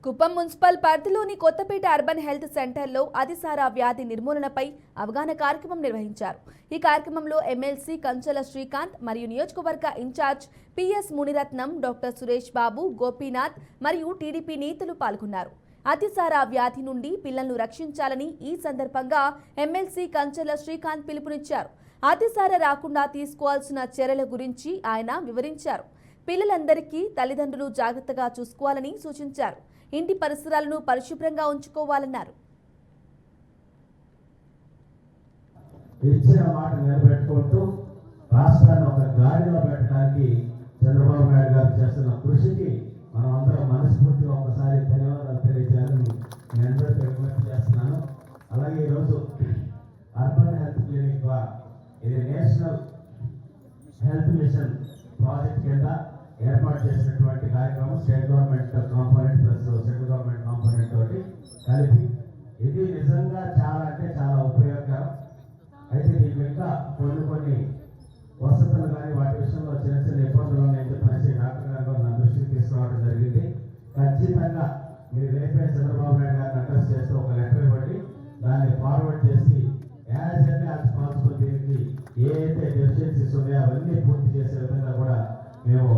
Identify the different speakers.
Speaker 1: Kuppam municipal పరిధిలోని Kothapeta urban health సెంటర్లో అతిసార వ్యాధి నిర్మూలనపై అవగాహన కార్యక్రమం నిర్వహించారు. ఈ కార్యక్రమంలో ఎమ్మెల్సీ కంచెల శ్రీకాంత్ మరియు నియోజకవర్గ incharge PS Muniratnam, doctor Suresh Babu, Gopinath మరియు టీడీపీ నేతలు పాల్గొన్నారు. అతిసార వ్యాధి నుండి పిల్లలను రక్షించాలని ఈ సందర్భంగా ఎమ్మెల్సీ కంచెల శ్రీకాంత్ పిలుపునిచ్చారు. అతిసార రాకుండా తీసుకోవాల్సిన చర్యల గురించి ఆయన వివరించారు. పిల్లలందరికీ తల్లిదండ్రులు జాగ్రత్తగా చూసుకోవాలని సూచించారు. ఇంటి పరిసరాలను పరిశుభ్రంగా ఉంచుకోవాలన్నారు.
Speaker 2: ఇచ్చిన మాట నిలబెట్టుకుంటూ రాష్ట్రాన్ని ఒక గాడిలో పెట్టడానికి చంద్రబాబు నాయుడు గారు చేస్తున్న కృషికి మనం అందరం మనస్ఫూర్తిగా ఒకసారి ధన్యవాదాలు తెలియజేయాలని నేను అందరికీ విజ్ఞప్తి చేస్తున్నాను. అలాగే ఈరోజు అర్బన్ హెల్త్ క్లినిక్ ద్వారా ఇది నేషనల్ హెల్త్ మిషన్ ప్రాజెక్ట్ కింద ఏర్పాటు చేసినటువంటి కార్యక్రమం state government component plus central government component తోటి కలిపి ఇది నిజంగా చాలా అంటే చాలా ఉపయోగకరం. అయితే దీనికి ఇంకా కొన్ని వసతులు కానీ వాటి విషయంలో చిన్న చిన్న ఇబ్బందులు ఉన్నాయని చెప్పేసి డాక్టర్ గారు నా దృష్టికి తీసుకురావడం జరిగింది. ఖచ్చితంగా మీరు రేపే చంద్రబాబు నాయుడు గారిని అడ్రస్ చేస్తూ ఒక లెటర్ ఇవ్వండి, దాన్ని ఫార్వర్డ్ చేసి యాజ్ ఎర్లీ యాజ్ పాసిబుల్ దీనికి ఏ అయితే డెఫిషియన్సీస్ ఉన్నాయో అవన్నీ పూర్తి చేసే విధంగా కూడా మేము